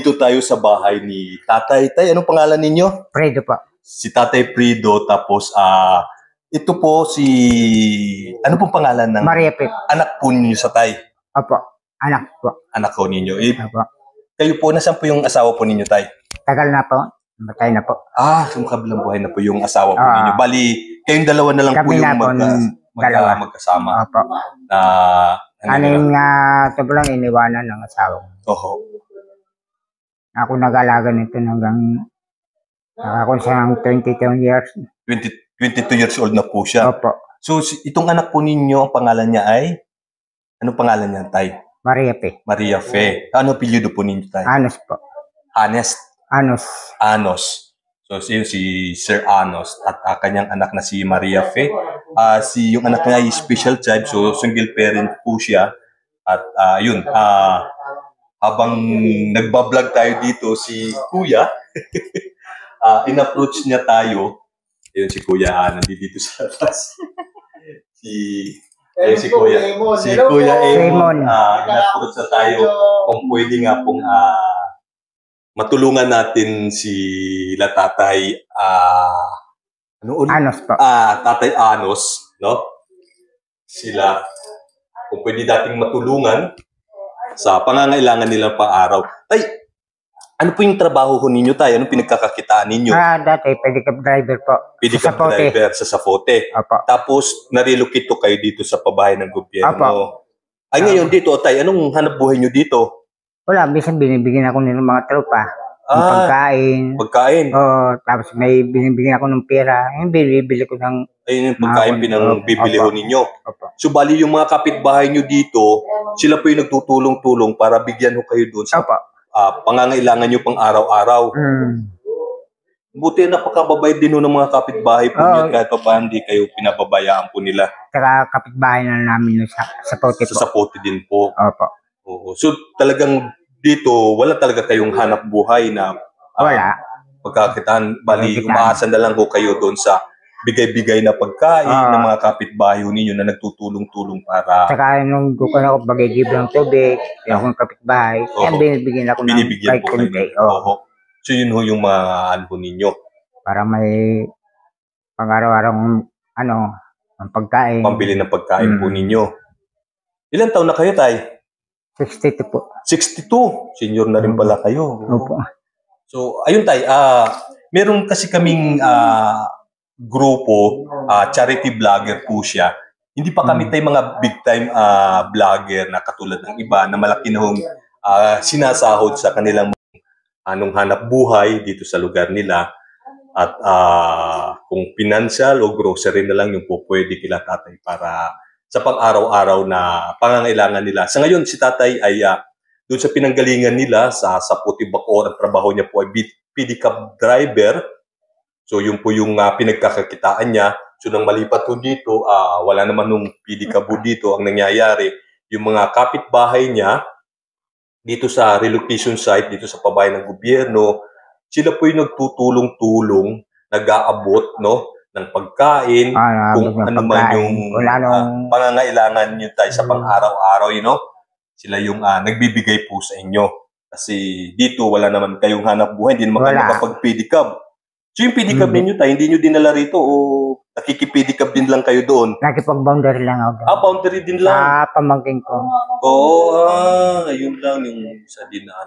nandito tayo sa bahay ni Tatay. Tay, anong pangalan ninyo? Fredo po. Si Tatay Frido, tapos ito po si... Ano pong pangalan ng... Maria Pip. Anak po ninyo sa Tay? Opo. Anak po. Anak ko ninyo. Opo. Kayo po, nasaan po yung asawa po ninyo, Tay? Tagal na po. Matay na po. Sa kabilang buhay na po yung asawa po ninyo. Bali, kayong dalawa na lang po yung magkasama. Opo. Ano yung sobrang iniwanan ng asawa. Oho. Ako nag-alaga nito hanggang ako siyang 22 years. 22 years old na po siya. Opo. So, itong anak po ninyo, ang pangalan niya ay? Anong pangalan niya, Tay? Maria Fe. Maria Fe. Ano apelyido po ninyo, Tay? Anos po. Honest? Anos. So, si Sir Anos at kanyang anak na si Maria Fe. Yung anak niya ay special child, so single parent po siya. At yun, habang nagbablog tayo dito, si Kuya, in-approach niya tayo. Ayun si Kuya, nandito sa labas. si Kuya Amon. In-approach na tayo kung pwede nga pong matulungan natin si Tatay Anos po. Tatay Anos, no? Sila, kung pwede dating matulungan sa pangangailangan nilang pang-araw. Tay, ano po yung trabaho ko ninyo, Tay? Anong pinagkakakitaan ninyo? Dati, pedicab driver po. Pedicab driver sa Sapote. Opo. Tapos, narelocate to kayo dito sa pabahay ng gobyerno. Opo. Ay, ngayon dito, Tay, anong hanap buhay nyo dito? Wala, bisan binibigyan ako ng mga tropa. Ng pagkain. Tapos may binibigyan ako ng pera. Yung bibili ko ng... Ayun yung pagkain bibili ho ninyo. Opo. So, bali yung mga kapitbahay nyo dito, sila po yung nagtutulong-tulong para bigyan ho kayo doon sa pangangailangan nyo pang araw-araw. Buti napakababait din ho ng mga kapitbahay po nyo kahit pa hindi kayo pinababayaan po nila. Saka kapitbahay na namin sa Sapote po. Sa Sapote din po. Opo. So talagang dito, wala talaga kayong hanap buhay na wala. Pagkakitaan. Bali, umaasan na lang ho kayo doon sa bigay-bigay na pagkain ng mga kapitbahay ninyo na nagtutulong-tulong para... Saka nung gusto ako bagay-give ng tubig, yung kapitbahay, binibigyan ako ng kahit So yun ho yung mga ano ninyo. Para may pang-araw-araw ang pagkain. Pambili ng pagkain po ninyo. Ilan taon na kayo, Tay? 62 po. 62? Senior na rin pala kayo. Opo. So, ayun, Tay. Meron kasi kaming grupo, charity vlogger po siya. Hindi pa kami tayo mga big-time vlogger na katulad ng iba na malaki na hong sinasahod sa kanilang hanap buhay dito sa lugar nila. At kung financial o grocery na lang yung po pwede kila Tatay para sa pang-araw-araw na pangangailangan nila. Sa ngayon, si Tatay ay doon sa pinanggalingan nila sa Sapote Bacoor, ang trabaho niya po ay pedicab driver. So, yun po yung pinagkakakitaan niya. So, nang malipat po dito, wala naman nung pedicab dito. Ang nangyayari, yung mga kapitbahay niya, dito sa relocation site, dito sa pabahay ng gobyerno, sila po yung nagtutulong-tulong, nag-aabot, no? Ng pagkain, kung ano man yung pangangailangan nyo tayo sa pang-araw-araw, sila yung nagbibigay po sa inyo. Kasi dito, wala naman kayong hanap buhay, hindi naman kayo makapag-pedicab. So yung pedicab ninyo tayo, hindi nyo dinala rito o nakikipedicab din lang kayo doon? Nakipag-boundary lang ako doon. Boundary din lang? Pamangkin ko. Ayun lang yung isa din na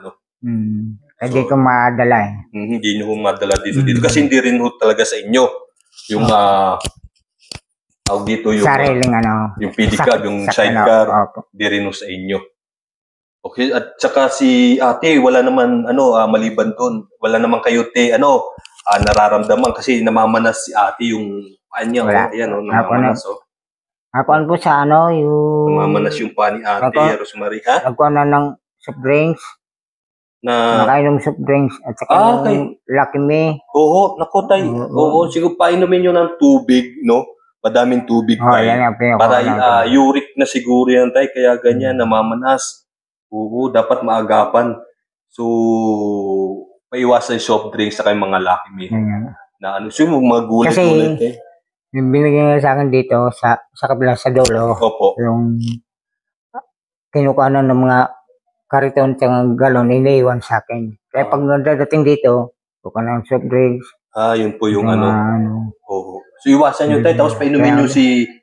Hindi ko madala Hindi nyo madala dito. Kasi hindi rin talaga sa inyo. Yung dito yung sariling yung pedicab, yung sidecar, di rin sa inyo. Okay, at saka si Ate, wala naman maliban doon. Wala naman kayo nararamdaman kasi namamanas si Ate yung paan niya. Ayan, namamanas. Ako po sa yung namamanas yung paan ni Ate Rosemary, ha? Nagkuha na ng soft drinks. Nakainom soft drinks at saka yung Lucky Me. Naku, Tay. Siguro painumin nyo ng tubig, no? Madaming tubig, Tay. Para uric na siguro yan, Tay. Kaya ganyan, namamanas. Dapat maagapan. So, paiwasan soft drinks sa kayong mga Lucky Me. Na mga gulit-gulit, Kasi, yung binigyan nila sa akin dito, sa kabila sa dulo, yung kinukuha na ng mga kariton tsaka galon, iniiwan sa akin. Kaya pag nadating dito, buka ng soft drinks. Yun po yung ano. Oo. So iwasan nyo tayo, tapos painumin nyo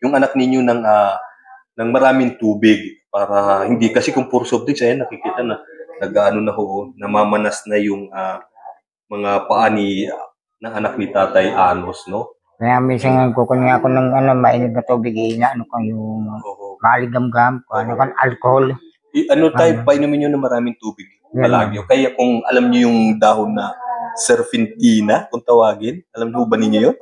yung anak ninyo ng maraming tubig para hindi, kasi kung puro soft drinks, ayan, nakikita na namamanas na yung mga paa ng anak ni Tatay Anos, no? Kaya minsan kukunin ako ng mainit na tubig, ano ko yung maligam-gam, alcohol. Tayo, painumin nyo ng maraming tubig palagi. Kaya kung alam nyo yung dahon na serpentina, kung tawagin, alam nyo ba ninyo yun?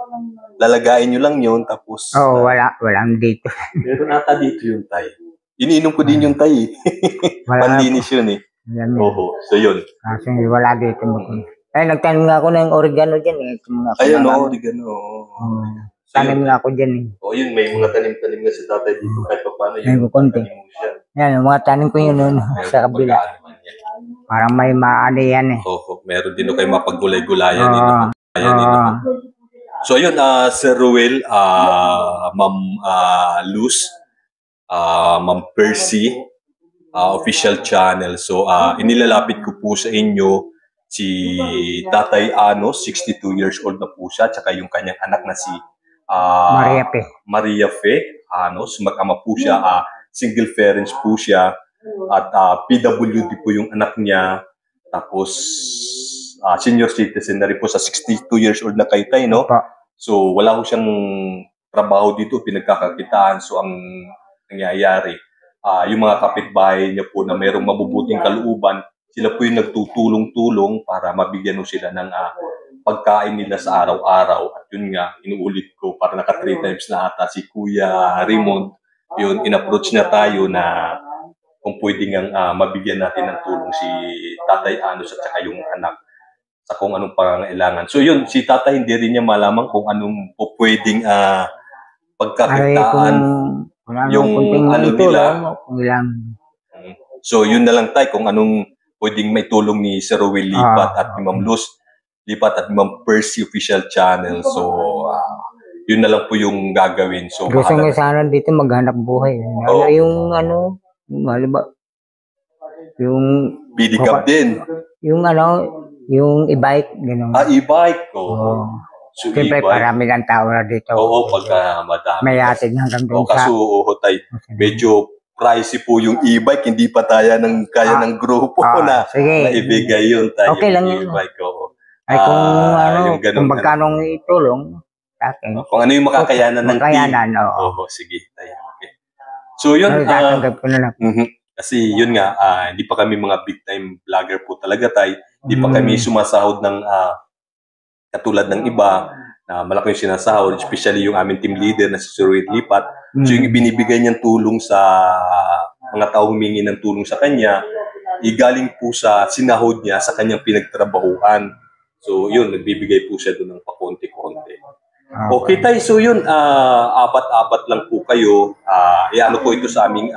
Lalagayin nyo lang yun, tapos... walang dito. Meron ata dito yung tayo. Iniinom ko din yung tayo. Panlinis yun eh. So yun. Kasi wala dito. Nagtanim nga ako ng oregano dyan eh. Ayun, oregano. Tanim nga ako dyan eh. Yun, may mga tanim-tanim nga si tatay dito kahit pa paano yung tanim mo siya. Yan, mga tanim ko yun sa kabila. Parang may maano yan eh. Meron din kayo mapagulay-gulayan dito. So yun, Sir Ruel, Ma'am Luz, Ma'am Percy, official channel. So inilalapit ko po sa inyo si Tatay Anos, 62 years old na po siya, tsaka yung kanyang anak na si Maria Fe Anos. Mag-ama po siya, single parents po siya, at PWD po yung anak niya. Tapos senior citizen na rin po sa 62 years old na kayo tayo, no? So wala ko siyang trabaho dito, pinagkakakitaan. So ang nangyayari, yung mga kapitbahay niya po na mayroong mabubuting kalooban, sila po yung nagtutulong-tulong para mabigyan mo sila ng pagkain nila sa araw-araw. At yun nga, inuulit ko, para naka 3 times na ata si Kuya Raymond, yun, in-approach na tayo na kung pwede nga mabigyan natin ng tulong si Tatay Anos at saka yung anak sa kung anong pangangailangan. So yun, si Tatay hindi rin niya malaman kung anong po pwedeng pagkakitaan yung ano nila. So yun na lang tayo kung anong pwedeng may tulong ni Sir Ruel Lipat at ni Ma'am Luz Lipat at ni Ma'am Percy official channel. So yun na lang po yung gagawin. So gusto nga sana dito maghanap buhay. Yung yung bidikap din. Yung yung e-bike, gano'n. E-bike. So, siyempre, parami lang tao na dito. Pagka madami. May atid hanggang doon sa... Tay, medyo pricey po yung e-bike. Hindi pa tayo kaya ng grupo na ibigay yun tayo. Okay lang yung e-bike. Ay kung magkanong itulong sa akin. Kung ano yung makakayanan ng team. Sige. Tayo. Okay. So, yun. Tatanggap ko na lang. Kasi yun nga, hindi pa kami mga big time vlogger po talaga tayo. Hindi pa kami sumasahod ng katulad ng iba na malaki yung sinasahod, especially yung aming team leader na si Sir Ruel Lipat. So yung ibinibigay niyang tulong sa mga taong humingi ng tulong sa kanya, igaling po sa sinahod niya sa kanyang pinagtrabahuan. So yun, nagbibigay po siya doon ng pakonti-konti. Okay tayo, so yun, apat-apat lang po kayo. Iano po ito sa aming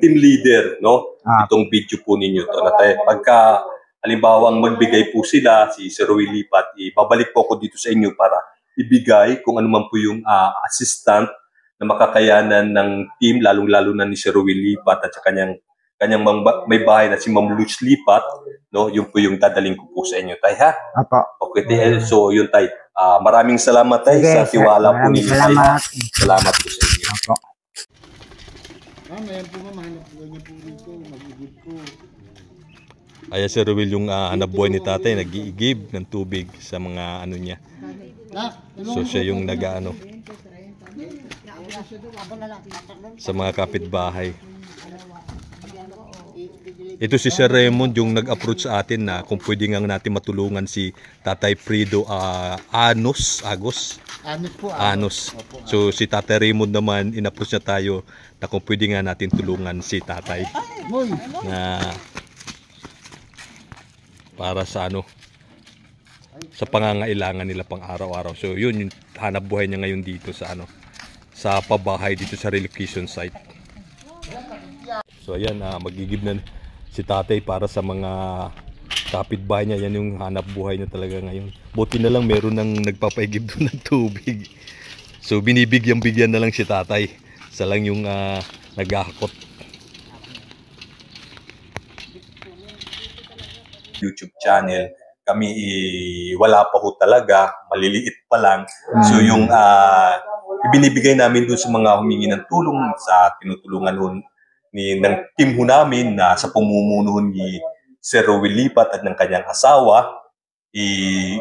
team leader, no? Itong video po ninyo to. Pagka halimbawa magbigay po sila, si Sir Ruel Lipat, ibabalik po ako dito sa inyo para ibigay kung ano man po yung assistant na makakayanan ng team, lalong-lalo na ni Sir Ruel Lipat at sa kanyang may bahay na si Ma'am Luz Lipat, no? Yun po yung dadaling ko po sa inyo, tay, ha? Okay, tay. So yun, tay. Maraming salamat, tay, sa tiwala po ninyo, tay. Salamat po sa inyo. Mayan po mahanap buhay niya po rito, mag-igib po. Ay, Sir Ruel, yung hanap buhay ni tatay, nag-iigib ng tubig sa mga ano niya. So siya yung nag-ano sa mga kapitbahay. Ito si Sir Raymond yung nag-approach sa atin na kung pwede nga natin matulungan si Tatay Frido Anos. So si Tatay Raymond naman, in-approach na tayo na kung pwede nga natin tulungan si Tatay na para sa sa pangangailangan nila pang araw-araw. So yun yung hanap buhay niya ngayon dito sa sa pabahay dito sa relocation site. So ayan, magigib na si Tatay para sa mga kapitbahay niya. Yan yung hanap buhay niya talaga ngayon. Buti na lang meron nang nagpapaigib doon ng tubig. So binibigyan-bigyan na lang si Tatay. Isa lang yung naghahakot. YouTube channel. Kami wala pa ho talaga, maliliit pa lang. So yung ibinibigay namin doon sa mga humingi ng tulong sa tinutulungan ng team ho namin na sa pumumuno ni Sir Rowel Lipat at ng kanyang asawa,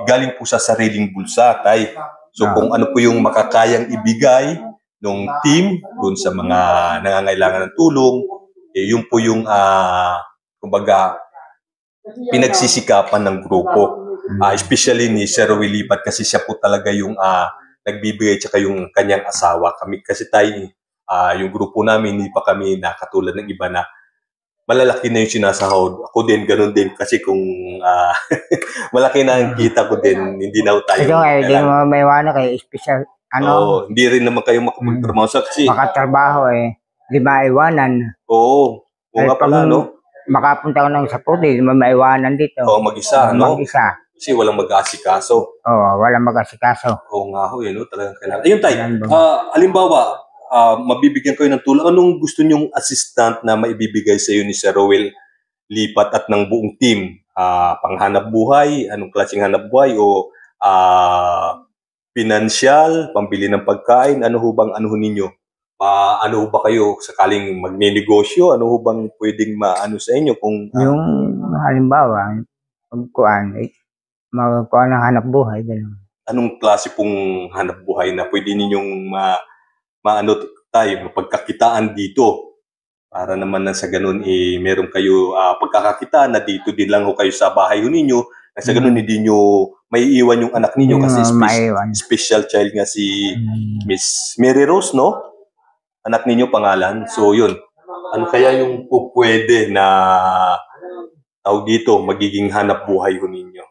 galing po sa sariling bulsa, tay. So kung ano po yung makakayang ibigay ng team doon sa mga nangangailangan ng tulong, yun po yung kumbaga pinagsisikapan ng grupo. Especially ni Sir Rowel Lipat kasi siya po talaga yung nagbibigay tsaka yung kanyang asawa. Kami kasi tayo, yung grupo namin, hindi pa kami nakatulad ng iba na malalaki na yung sinasahod. Ako din, ganun din. Kasi kung malaki na ang kita ko din, hindi na tayo. Ito nga, hindi mo maiwanan kay special, hindi rin naman kayo makapagtrabaho kasi. makatrabaho di maiwanan. Oo. Oo nga pala, no? Makapunta ko ng sapot, di mo maiwanan dito. Oo, mag-isa, no? Mag-isa. Kasi walang mag-aasikaso. Oo, walang mag-asikaso. Oo nga ho, no? Talagang kailangan. Ayun tayo, halimbawa, mabibigyan kayo ng tulong. Anong gusto nyong assistant na maibibigay sa iyo ni Sir Rowel Lipat at ng buong team? Panghanap buhay? Anong klaseng hanap buhay? O financial? Pambili ng pagkain? Ano ho bang ano ninyo? Ano ho ba kayo sakaling magne-negosyo? Ano ho bang pwedeng maano sa inyo? Kung, Yung halimbawa, pagkuhan, magkuhan ng hanap buhay. Ganun. anong klase pong hanap buhay na pwede ninyong maano tayo, mapagkakitaan dito? Para naman na sa ganun, meron kayo pagkakakitaan na dito din lang ho kayo sa bahay ho ninyo. Na sa ganun, hindi nyo maiiwan yung anak ninyo kasi special child nga si Miss Mary Rose, no? Anak ninyo pangalan. So, yun. Ano kaya yung pwede na tawag dito, magiging hanap buhay ho ninyo?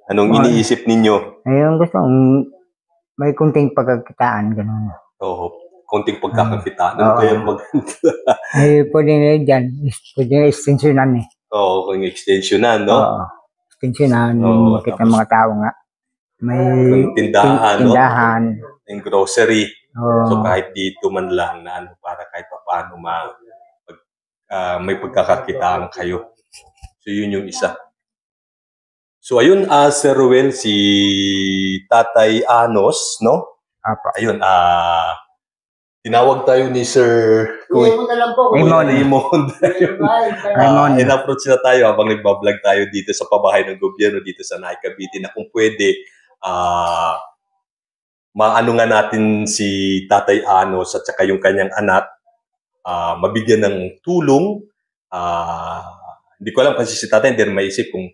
Anong iniisip ninyo? Ayun, gusto may kunting pagkakitaan, gano'n. Oo, konting pagkakakitaan. Ano kaya maganda? Pwede na dyan. Pwede na extensionan Oo, kung extensionan, no? Oo, extensionan. Oo, Makita ng mga tao nga. May tindahan, no? Yung grocery. Oo. So kahit dito man lang na ano, para kahit paano may pagkakakitaan kayo. So yun yung isa. So ayun, Sir Rowel, si Tatay Anos, no? Apa. Ayun, tinawag tayo ni Sir Raymond. In-approach na tayo habang nagbablog tayo dito sa pabahay ng gobyerno dito sa Naik, Cavite na kung pwede, maano nga natin si Tatay Anos at saka yung kanyang anak, mabigyan ng tulong. Hindi ko alam kasi si Tatay hindi rin maisip kung